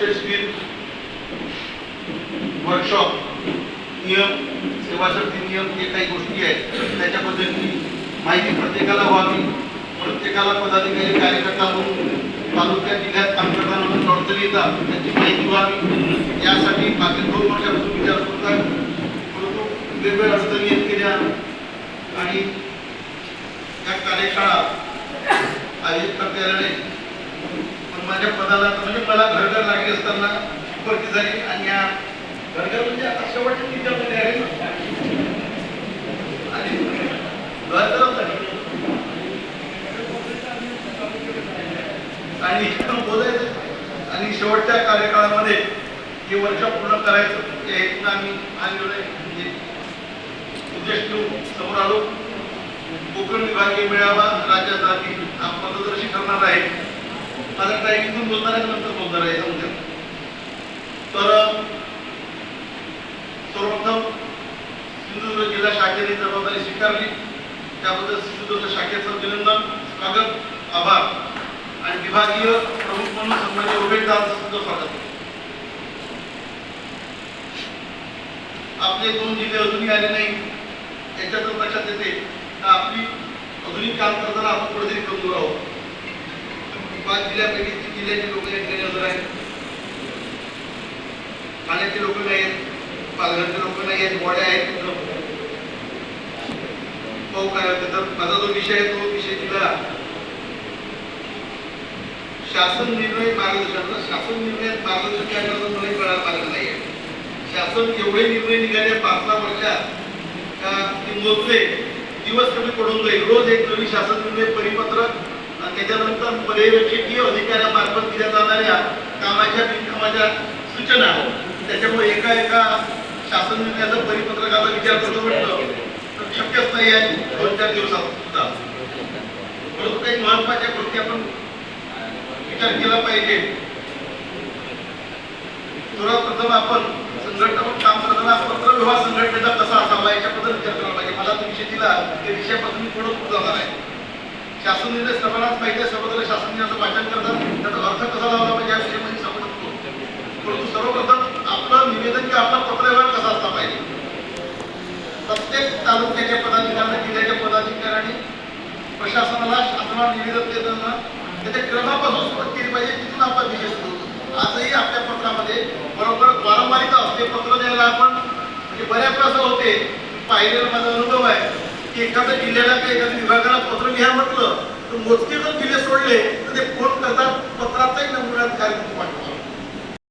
यशस्वी workshop नियम सेवाशक्ती नियम जे काही गोष्टी आहेत त्याच्याबद्दलची माहिती प्रत्येकाला व्हावी, प्रत्येकाला पदाधिकारी कार्यकर्ता म्हणून तालुक्यात जिल्ह्यात काम करताना अडचणी येतात त्याची माहिती व्हावी यासाठी मागील 2 वर्षापासून विचार सुरू आहे. परंतु वेगवेगळ्या अडचणी येत गेल्या आणि या कार्यशाळा आयोजित करता आल्या नाही. पण माझ्या पदाला म्हणजे मला घरघर लागली असताना भरती झाली आणि या घरघर म्हणजे आता शेवटच्या विचारमध्ये आहे आणि घरघरच आहे आणि बोलायचं आणि शेवटच्या कार्यकाळामध्ये हे वर्ष पूर्ण करायचं हे हेतून आम्ही आलेलो म्हणजे उद्देश घेऊन समोर आलो. कोकण विभागीय मेळावा राज्यासाठी हा पथदर्शी ठरणार आहे. माझा टायमिंगून बोलणार आहे नंतर बोलणार आहे समजा. तर सर्वप्रथम सिंधुदुर्ग जिल्हा शाखेने जबाबदारी स्वीकारली त्याबद्दल सिंधुदुर्ग शाखेचं अभिनंदन, स्वागत, आभार आणि विभागीय प्रमुख म्हणून सन्मान्य उमेदवारांचं स्वागत. आपले 2 जिल्हे अजूनही आले नाही याच्यातून लक्षात येते आपली अजूनही काम करताना आपण कुठेतरी कमजोर आहोत. 5 जिल्ह्यापैकी 3 जिल्ह्याचे लोक या ठिकाणी हजर आहेत. ठाण्याचे लोक नाही आहेत, पालघरचे लोक नाही आहेत, वाड्या आहेत. पाहू काय होतं. तर माझा जो विषय आहे तो विषय दिला शासन निर्णय मार्गदर्शन. शासन निर्णयात मार्गदर्शन काय करतात मला कळायला पाहिजे नाही आहे. शासन एवढे निर्णय निघाले 5 वर्षात का ते मोजले दिवस कमी पडून जाईल. रोज एक नवीन शासन निर्णय परिपत्रक आणि त्याच्यानंतर पर्यवेक्षकीय अधिकाऱ्यामार्फत दिल्या जाणाऱ्या कामाच्या बिनकामाच्या सूचना. त्याच्यामुळे एका शासन निर्णयाचं परिपत्रकाचा विचार करतो म्हटलं तर शक्यच नाही आहे 2-4 दिवसात सुद्धा. परंतु काही महत्वाच्या गोष्टी आपण विचार केला पाहिजे. सर्वप्रथम आपण संघटनावर काम करताना पत्रव्यवहार संघटनेचा कसा असावा याच्याबद्दल विचार करायला पाहिजे. मला तो विषय दिला त्या विषयापासून मी पुढे जाणार आहे. शासन निर्णय सर्वांनाच माहिती आहे, सर्वत्र शासन निर्णयाचं वाचन करतात, त्याचा अर्थ कसा लावला पाहिजे या विषयामध्ये समजतो. परंतु सर्वप्रथम आपलं निवेदन किंवा आपला पत्रव्यवहार कसा असला पाहिजे. प्रत्येक तालुक्याच्या पदाधिकाऱ्यांना, जिल्ह्याच्या पदाधिकाऱ्यांनी प्रशासनाला शासनाला निवेदन देताना त्याच्या क्रमापासून सुरुवात केली पाहिजे. तिथून आपला विषय सुरू होतो. आजही आपल्या पत्रामध्ये बरोबर वारंवारिता असते. पत्र द्यायला आपण म्हणजे बऱ्याच वेळा असं होते, पाहिलेला माझा अनुभव आहे की एखाद्या जिल्ह्याला किंवा एखाद्या विभागाला पत्र लिहा म्हटलं तर मोजके जर जिल्हे सोडले तर ते फोन करतात, पत्राचाही नमुना कार्यक्रम पाठवा.